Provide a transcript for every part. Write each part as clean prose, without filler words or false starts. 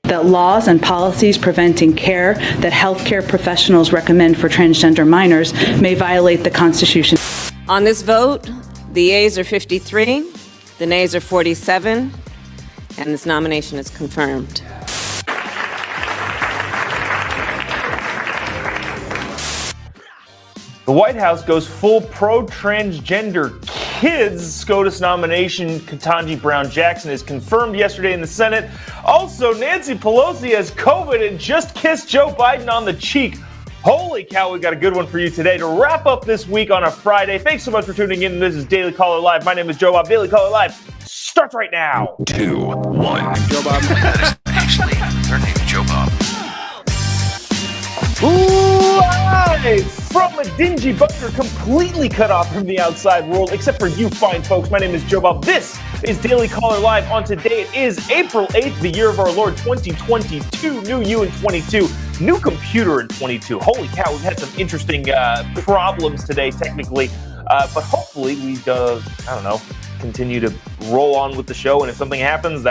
that laws and policies preventing care that healthcare professionals recommend for transgender minors may violate the Constitution. On this vote, the yeas are 53, the nays are 47, and this nomination is confirmed. The White House goes full pro-transgender kids. SCOTUS nomination Ketanji Brown Jackson is confirmed yesterday in the Senate. Also, Nancy Pelosi has COVID and just kissed Joe Biden on the cheek. Holy cow, we got a good one for you today to wrap up this week on a Friday. Thanks so much for tuning in. This is Daily Caller Live. My name is Jobob. Daily Caller Live starts right now. 2, 1. Jobob. Actually, their name is Jobob. Live from a dingy bunker completely cut off from the outside world, except for you fine folks. My name is Jobob. This is Daily Caller Live. On today, it is April 8th, the year of our Lord 2022. New you in 22. New computer in 22. Holy cow, we've had some interesting problems today, technically. But hopefully we, continue to roll on with the show. And if something happens,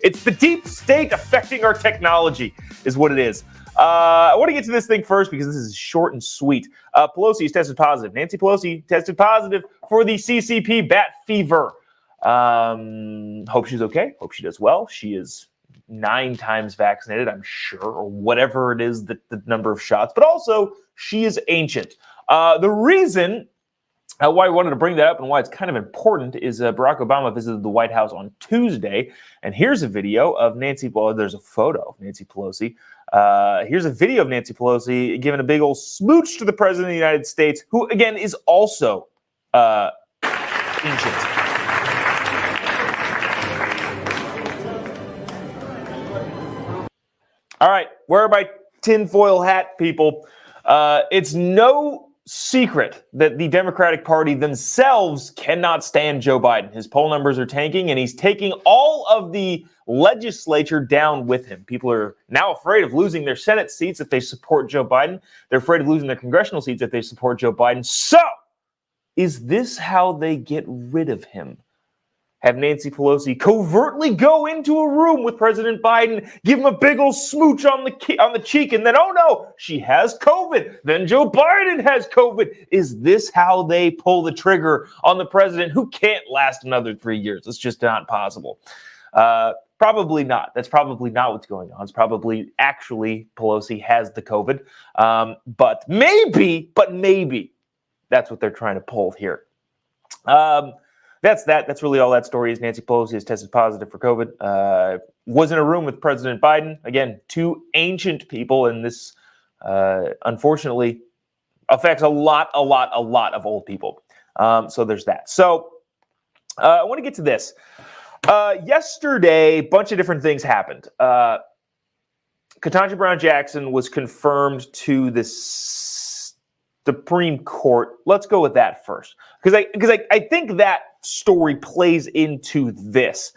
it's the deep state affecting our technology is what it is. I want to get to this thing first because this is short and sweet. Pelosi has tested positive. Nancy Pelosi tested positive for the CCP bat fever. Hope she's okay. Hope she does well. She is 9 times vaccinated, I'm sure, or whatever it is, the number of shots. But also, she is ancient. The reason why I wanted to bring that up and why it's kind of important is Barack Obama visited the White House on Tuesday. And here's a video of there's a photo of Nancy Pelosi. Here's a video of Nancy Pelosi giving a big old smooch to the President of the United States, who, again, is also ancient. All right, wear my tinfoil hat, people. It's no secret that the Democratic Party themselves cannot stand Joe Biden. His poll numbers are tanking, and he's taking all of the legislature down with him. People are now afraid of losing their Senate seats if they support Joe Biden. They're afraid of losing their congressional seats if they support Joe Biden. So, is this how they get rid of him? Have Nancy Pelosi covertly go into a room with President Biden, give him a big old smooch on the cheek, and then, oh no, she has COVID. Then Joe Biden has COVID. Is this how they pull the trigger on the president who can't last another 3 years? It's just not possible. Probably not. That's probably not what's going on. It's probably actually Pelosi has the COVID. But maybe that's what they're trying to pull here. That's that. That's really all that story is. Nancy Pelosi has tested positive for COVID. Was in a room with President Biden. Again, 2 ancient people, and this unfortunately affects a lot of old people. So there's that. So I want to get to this. Yesterday, a bunch of different things happened. Ketanji Brown Jackson was confirmed to the Supreme Court. Let's go with that first, because I think that story plays into this.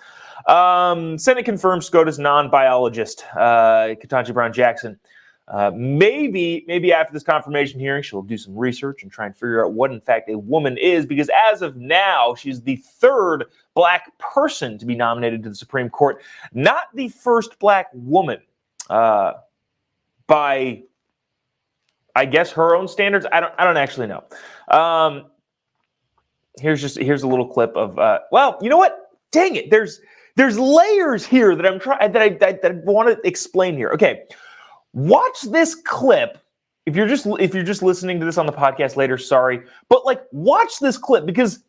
Senate confirmed SCOTUS non-biologist Ketanji Brown Jackson. Maybe after this confirmation hearing, she'll do some research and try and figure out what, in fact, a woman is, because as of now, she's the 3rd black person to be nominated to the Supreme Court, not the first black woman by, I guess, her own standards. I don't actually know. Here's a little clip of. Well, you know what? Dang it! There's layers here that I want to explain here. Okay, watch this clip. If you're just listening to this on the podcast later, sorry, but watch this clip, because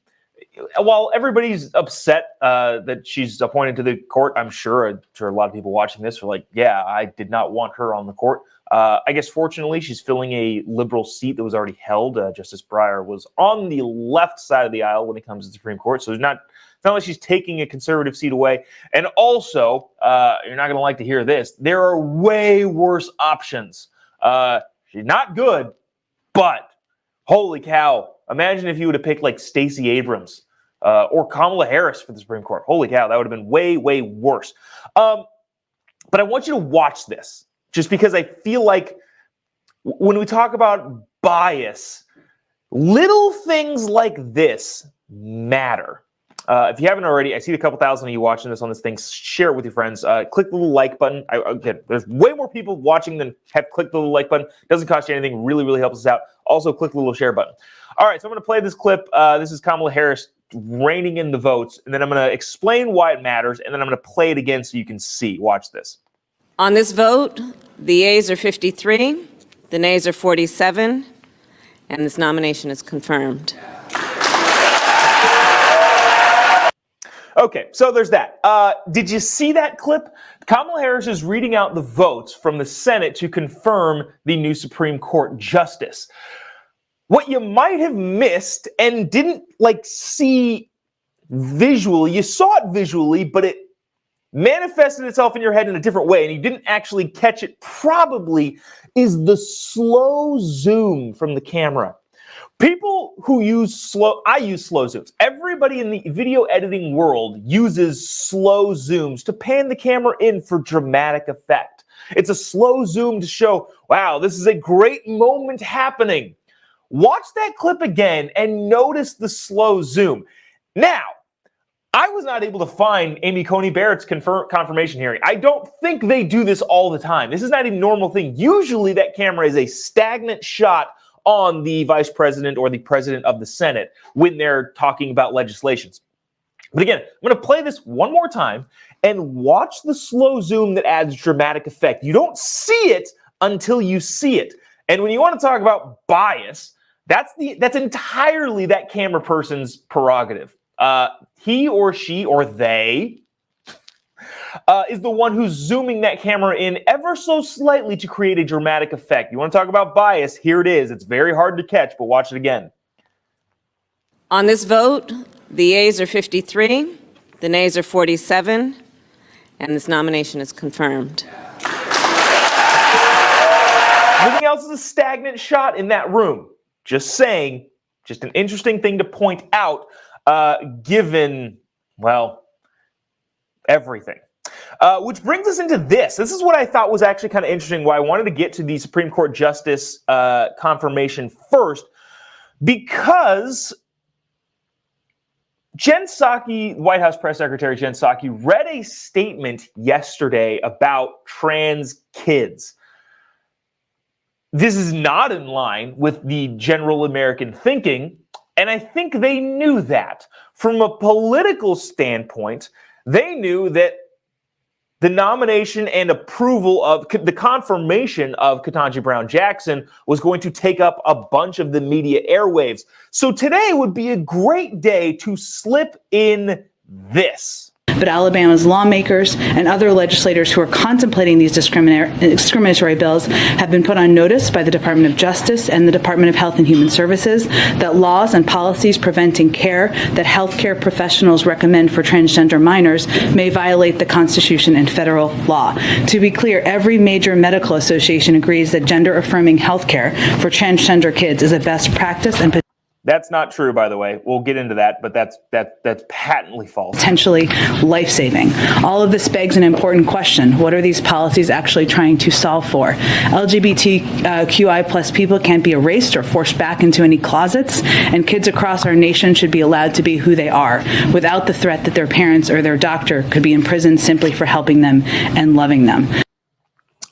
while everybody's upset that she's appointed to the court, I'm sure a lot of people watching this are like, yeah, I did not want her on the court. I guess fortunately she's filling a liberal seat that was already held. Justice Breyer was on the left side of the aisle when it comes to the Supreme Court, so it's not like she's taking a conservative seat away. And also, you're not going to like to hear this, there are way worse options. She's not good, but holy cow, imagine if you would have picked Stacey Abrams or Kamala Harris for the Supreme Court. Holy cow, that would have been way, way worse. But I want you to watch this, just because I feel like when we talk about bias, little things like this matter. If you haven't already, I see a couple thousand of you watching this on this thing. Share it with your friends. Click the little like button. Again, there's way more people watching than have clicked the little like button. Doesn't cost you anything. Really, really helps us out. Also, click the little share button. All right, so I'm going to play this clip. This is Kamala Harris reining in the votes, and then I'm going to explain why it matters, and then I'm going to play it again so you can see. Watch this. On this vote, the yeas are 53, the nays are 47, and this nomination is confirmed. Okay, so there's that. Did you see that clip? Kamala Harris is reading out the votes from the Senate to confirm the new Supreme Court justice. What you might have missed and didn't see visually, you saw it visually, but it manifested itself in your head in a different way, and you didn't actually catch it probably, is the slow zoom from the camera. People who I use slow zooms. Everybody in the video editing world uses slow zooms to pan the camera in for dramatic effect. It's a slow zoom to show, wow, this is a great moment happening. Watch that clip again and notice the slow zoom. Now, I was not able to find Amy Coney Barrett's confirmation hearing. I don't think they do this all the time. This is not a normal thing. Usually that camera is a stagnant shot on the vice president or the president of the Senate when they're talking about legislations. But again, I'm going to play this one more time and watch the slow zoom that adds dramatic effect. You don't see it until you see it. And when you want to talk about bias, that's entirely that camera person's prerogative. He or she or they is the one who's zooming that camera in ever so slightly to create a dramatic effect. You want to talk about bias? Here it is. It's very hard to catch, but watch it again. On this vote, the yeas are 53, the nays are 47, and this nomination is confirmed. Everything else is a stagnant shot in that room. Just saying, just an interesting thing to point out, given, well, everything. Which brings us into this. This is what I thought was actually kind of interesting, why I wanted to get to the Supreme Court Justice confirmation first, because Jen Psaki, White House Press Secretary Jen Psaki, read a statement yesterday about trans kids. This is not in line with the general American thinking, and I think they knew that. From a political standpoint, they knew that the nomination and approval of the confirmation of Ketanji Brown Jackson was going to take up a bunch of the media airwaves. So today would be a great day to slip in this. But Alabama's lawmakers and other legislators who are contemplating these discriminatory bills have been put on notice by the Department of Justice and the Department of Health and Human Services that laws and policies preventing care that healthcare professionals recommend for transgender minors may violate the Constitution and federal law. To be clear, every major medical association agrees that gender-affirming healthcare for transgender kids is a best practice and That's not true, by the way. We'll get into that, but that's patently false. Potentially life-saving. All of this begs an important question. What are these policies actually trying to solve for? LGBTQI plus people can't be erased or forced back into any closets, and kids across our nation should be allowed to be who they are without the threat that their parents or their doctor could be imprisoned simply for helping them and loving them.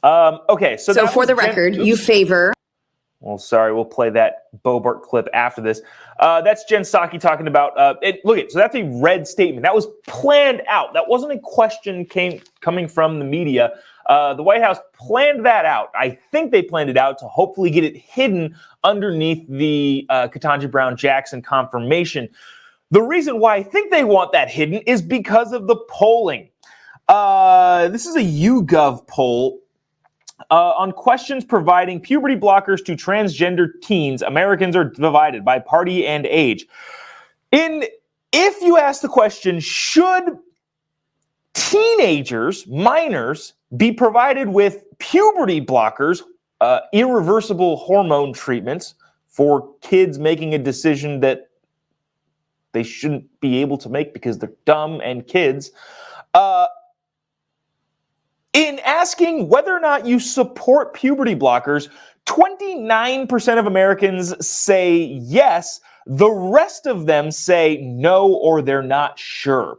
Okay, so for the record, you favor... Well, sorry, we'll play that Bobart clip after this. That's Jen Psaki talking about, so that's a red statement. That was planned out. That wasn't a question coming from the media. The White House planned that out. I think they planned it out to hopefully get it hidden underneath the Ketanji Brown Jackson confirmation. The reason why I think they want that hidden is because of the polling. This is a YouGov poll. On questions providing puberty blockers to transgender teens, Americans are divided by party and age. If you ask the question, should teenagers, minors, be provided with puberty blockers, irreversible hormone treatments for kids making a decision that they shouldn't be able to make because they're dumb and kids, in asking whether or not you support puberty blockers, 29% of Americans say yes, The rest of them say no or they're not sure.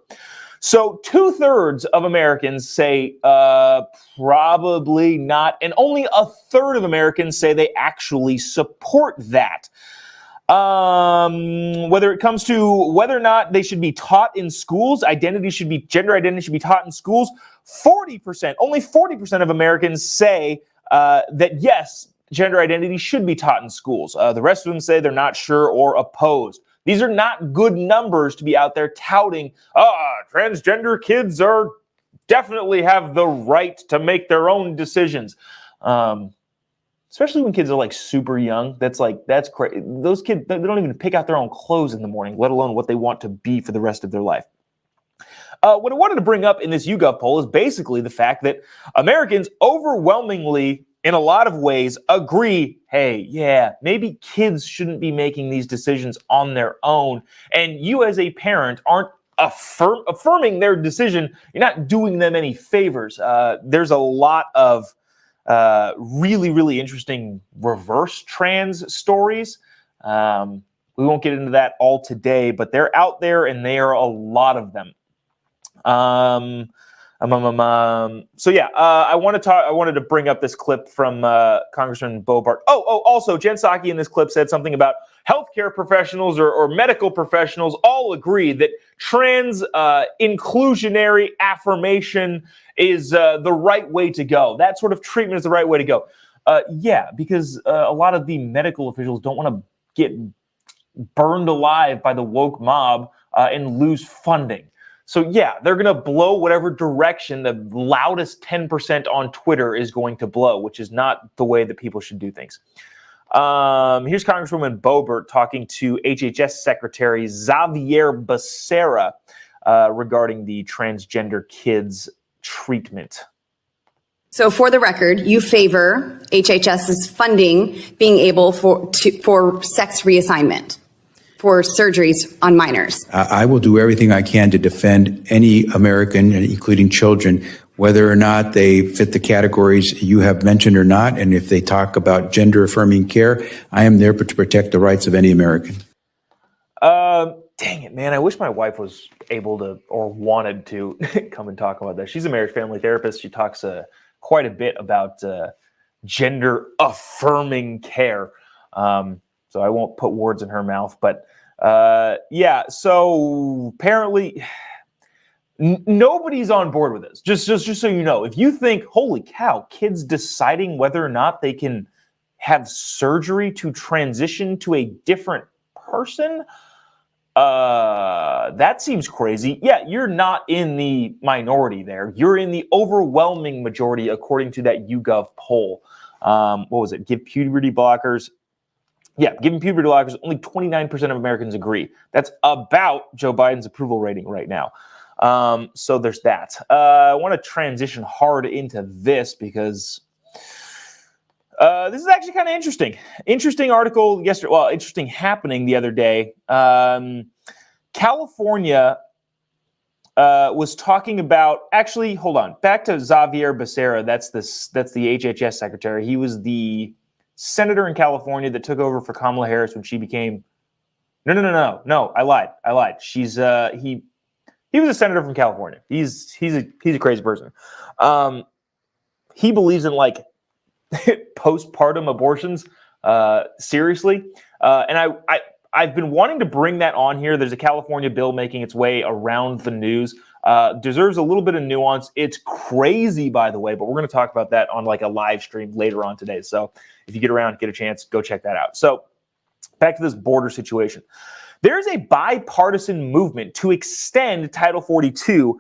So 2/3 of Americans say probably not, and only 1/3 of Americans say they actually support that. Whether it comes to whether or not they should be taught in schools, gender identity should be taught in schools, only 40% of Americans say that yes, gender identity should be taught in schools. The rest of them say they're not sure or opposed. These are not good numbers to be out there touting, transgender kids definitely have the right to make their own decisions. Especially when kids are like super young. That's crazy. Those kids, they don't even pick out their own clothes in the morning, let alone what they want to be for the rest of their life. What I wanted to bring up in this YouGov poll is basically the fact that Americans overwhelmingly, in a lot of ways, agree, hey, yeah, maybe kids shouldn't be making these decisions on their own. And you as a parent aren't affirming their decision. You're not doing them any favors. There's a lot of really, really interesting reverse trans stories. We won't get into that all today, but they're out there and there are a lot of them. I wanted to bring up this clip from Congressman Boebert. Also, Jen Psaki in this clip said something about healthcare professionals or medical professionals all agree that trans inclusionary affirmation is the right way to go. That sort of treatment is the right way to go. Because a lot of the medical officials don't want to get burned alive by the woke mob and lose funding. So yeah, they're going to blow whatever direction the loudest 10% on Twitter is going to blow, which is not the way that people should do things. Here's Congresswoman Boebert talking to HHS Secretary Xavier Becerra regarding the transgender kids treatment. So for the record, you favor HHS's funding being able for sex reassignment for surgeries on minors. I will do everything I can to defend any American, including children, whether or not they fit the categories you have mentioned or not. And if they talk about gender affirming care, I am there to protect the rights of any American. Dang it, man. I wish my wife was able to or wanted to come and talk about that. She's a marriage family therapist. She talks quite a bit about gender affirming care. So I won't put words in her mouth, but so apparently nobody's on board with this. Just so you know, if you think, holy cow, kids deciding whether or not they can have surgery to transition to a different person, that seems crazy. Yeah, you're not in the minority there. You're in the overwhelming majority, according to that YouGov poll. What was it? Give puberty blockers. Yeah, giving puberty blockers, only 29% of Americans agree. That's about Joe Biden's approval rating right now. So there's that. I want to transition hard into this because this is actually kind of interesting. Interesting article yesterday. Well, interesting happening the other day. California was talking about. Actually, hold on. Back to Xavier Becerra. That's the HHS secretary. He was the senator in California that took over for Kamala Harris when she became. No. I lied. She's he was a senator from California. He's a crazy person. He believes in like postpartum abortions. Seriously, and I've been wanting to bring that on here. There's a California bill making its way around the news. Deserves a little bit of nuance. It's crazy, by the way, but we're going to talk about that on like a live stream later on today. So if you get around, get a chance, go check that out. So back to this border situation. There's a bipartisan movement to extend Title 42,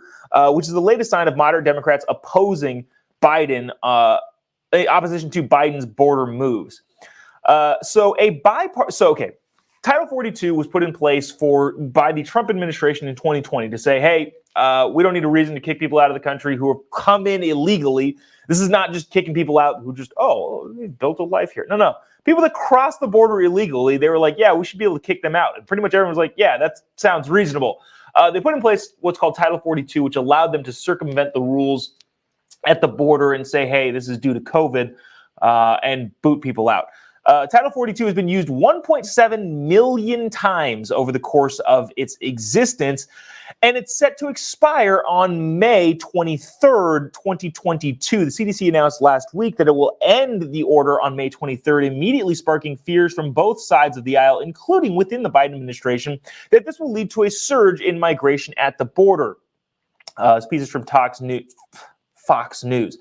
which is the latest sign of moderate Democrats opposing Biden, opposition to Biden's border moves. Title 42 was put in place by the Trump administration in 2020 to say, hey, we don't need a reason to kick people out of the country who have come in illegally. This is not just kicking people out who just, they built a life here. No. People that cross the border illegally, they were like, yeah, we should be able to kick them out. And pretty much everyone was like, yeah, that sounds reasonable. They put in place what's called Title 42, which allowed them to circumvent the rules at the border and say, hey, this is due to COVID, and boot people out. Title 42 has been used 1.7 million times over the course of its existence, and it's set to expire on May 23rd, 2022. The CDC announced last week that it will end the order on May 23rd, immediately sparking fears from both sides of the aisle, including within the Biden administration, that this will lead to a surge in migration at the border. This piece is from Fox News.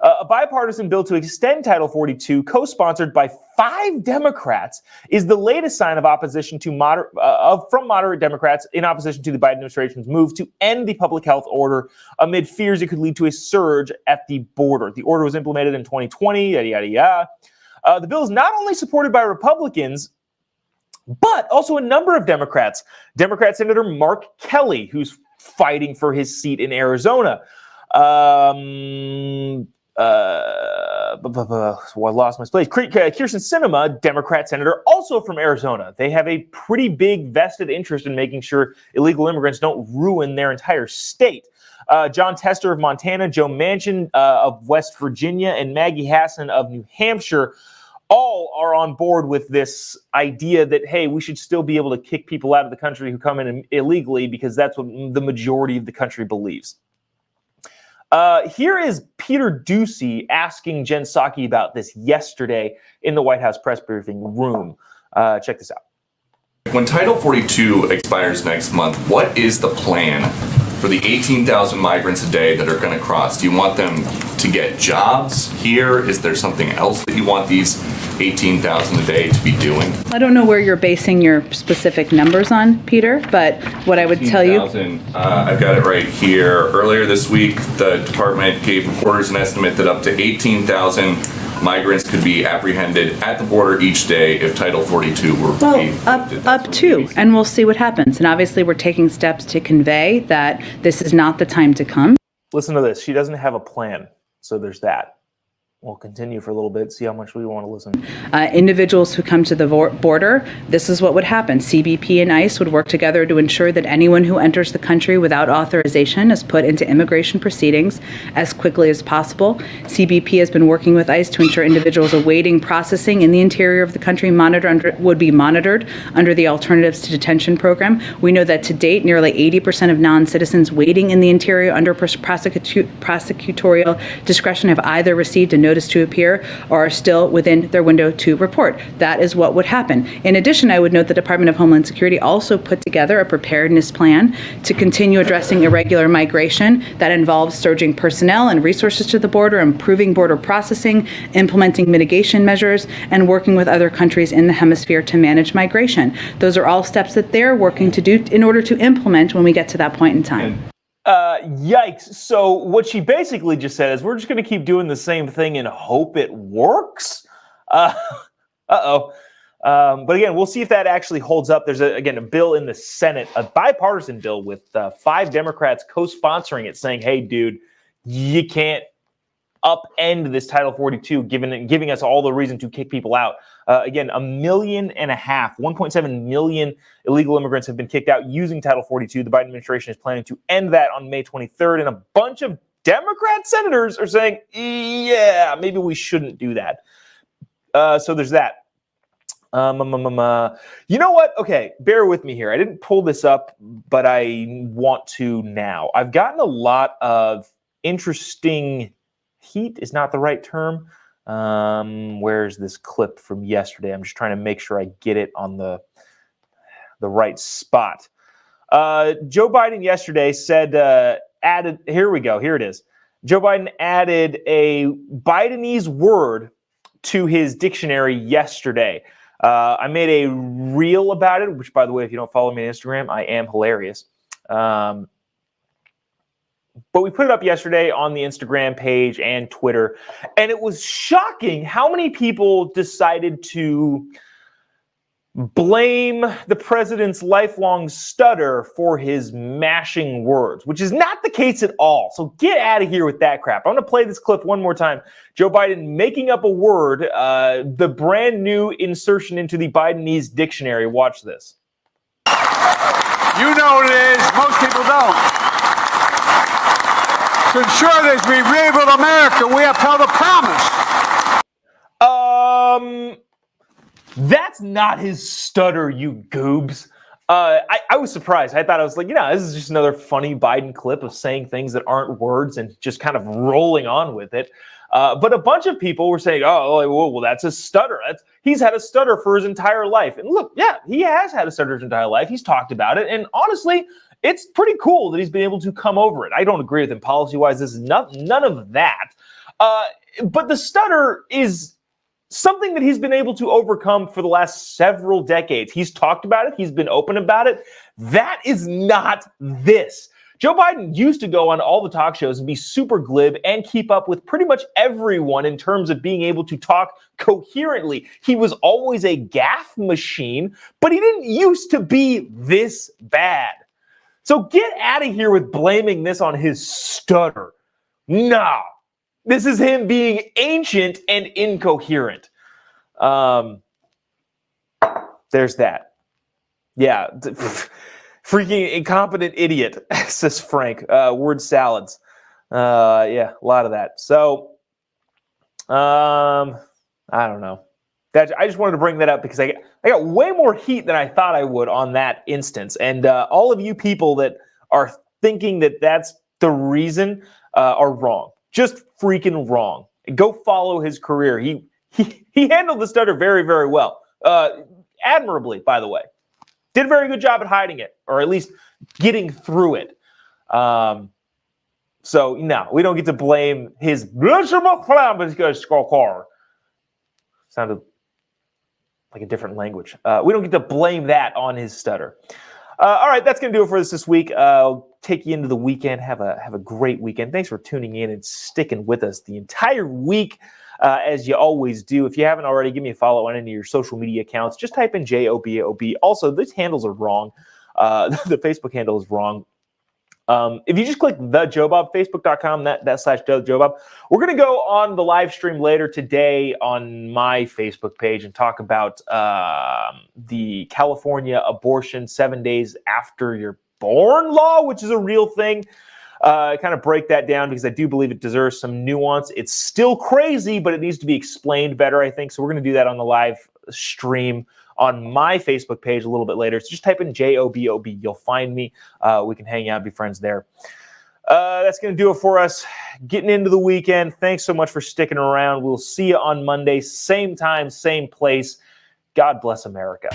A bipartisan bill to extend Title 42, co-sponsored by 5 Democrats, is the latest sign of opposition to from moderate Democrats in opposition to the Biden administration's move to end the public health order amid fears it could lead to a surge at the border. The order was implemented in 2020, yada, yada, yada. The bill is not only supported by Republicans, but also a number of Democrats. Democrat Senator Mark Kelly, who's fighting for his seat in Arizona. I lost my place. Kyrsten Sinema, Democrat senator, also from Arizona. They have a pretty big vested interest in making sure illegal immigrants don't ruin their entire state. John Tester of Montana, Joe Manchin of West Virginia, and Maggie Hassan of New Hampshire all are on board with this idea that, hey, we should still be able to kick people out of the country who come in illegally because that's what the majority of the country believes. Here is Peter Doocy asking Jen Psaki about this yesterday in the White House press briefing room. Check this out. When Title 42 expires next month, what is the plan for the 18,000 migrants a day that are going to cross? Do you want them to get jobs here? Is there something else that you want these 18,000 a day to be doing? I don't know where you're basing your specific numbers on, Peter, but what I would tell you... I've got it right here. Earlier this week, the department gave reporters an estimate that up to 18,000 migrants could be apprehended at the border each day if Title 42 were up to, and we'll see what happens. And obviously we're taking steps to convey that this is not the time to come. Listen to this. She doesn't have a plan, so there's that. We'll continue for a little bit, see how much we want to listen. Individuals who come to the border, this is what would happen. CBP and ICE would work together to ensure that anyone who enters the country without authorization is put into immigration proceedings as quickly as possible. CBP has been working with ICE to ensure individuals awaiting processing in the interior of the country would be monitored under the Alternatives to Detention program. We know that to date, nearly 80% of non-citizens waiting in the interior under prosecutorial discretion have either received a notice to appear or are still within their window to report. That is what would happen. In addition, I would note the Department of Homeland Security also put together a preparedness plan to continue addressing irregular migration that involves surging personnel and resources to the border, improving border processing, implementing mitigation measures, and working with other countries in the hemisphere to manage migration. Those are all steps that they're working to do in order to implement when we get to that point in time. Yikes. So what she basically just said is we're just going to keep doing the same thing and hope it works. But again, we'll see if that actually holds up. There's, a bill in the Senate, a bipartisan bill with 5 Democrats co-sponsoring it saying, hey, dude, you can't upend this Title 42, giving us all the reason to kick people out. 1.7 million illegal immigrants have been kicked out using Title 42. The Biden administration is planning to end that on May 23rd, and a bunch of Democrat senators are saying, yeah, maybe we shouldn't do that. So there's that. You know what? Okay, bear with me here. I didn't pull this up, but I want to now. I've gotten a lot of interesting... Heat is not the right term. Where's this clip from yesterday? I'm just trying to make sure I get it on the right spot. Joe Biden yesterday said, here we go. Here it is. Joe Biden added a Bidenese word to his dictionary yesterday. I made a reel about it, which, by the way, if you don't follow me on Instagram, I am hilarious. But we put it up yesterday on the Instagram page and Twitter, and it was shocking how many people decided to blame the president's lifelong stutter for his mashing words, which is not the case at all. So get out of here with that crap. I'm going to play this clip one more time. Joe Biden making up a word, the brand new insertion into the Bidenese dictionary. Watch this. You know what it is. Most people don't. To ensure that we rebuild America, we upheld a promise. That's not his stutter, you goobs. I was surprised. I thought, I was like, this is just another funny Biden clip of saying things that aren't words and just kind of rolling on with it. But a bunch of people were saying, well, that's a stutter. He's had a stutter for his entire life. And look, yeah, he has had a stutter his entire life. He's talked about it. And honestly, it's pretty cool that he's been able to come over it. I don't agree with him policy-wise. This is none of that. But the stutter is something that he's been able to overcome for the last several decades. He's talked about it. He's been open about it. That is not this. Joe Biden used to go on all the talk shows and be super glib and keep up with pretty much everyone in terms of being able to talk coherently. He was always a gaffe machine, but he didn't used to be this bad. So get out of here with blaming this on his stutter. Nah. This is him being ancient and incoherent. There's that. Yeah. Freaking incompetent idiot, says Frank. Word salads. Yeah, a lot of that. So, I don't know. I just wanted to bring that up because I got way more heat than I thought I would on that instance. And all of you people that are thinking that that's the reason are wrong. Just freaking wrong. Go follow his career. He handled the stutter very, very well. Admirably, by the way. Did a very good job at hiding it, or at least getting through it. So, no, we don't get to blame his sounded like a different language. We don't get to blame that on his stutter. All right, that's going to do it for us this week. I'll take you into the weekend. Have a great weekend. Thanks for tuning in and sticking with us the entire week, as you always do. If you haven't already, give me a follow on any of your social media accounts. Just type in JOBOB. Also, these handles are wrong. The Facebook handle is wrong. If you just click the Jobob, facebook.com, that /Jobob, we're going to go on the live stream later today on my Facebook page and talk about the California abortion 7 days after you're born law, which is a real thing. Kind of break that down because I do believe it deserves some nuance. It's still crazy, but it needs to be explained better, I think. So we're going to do that on the live stream on my Facebook page a little bit later. So just type in JOBOB. You'll find me. We can hang out, be friends there. That's going to do it for us. Getting into the weekend. Thanks so much for sticking around. We'll see you on Monday. Same time, same place. God bless America.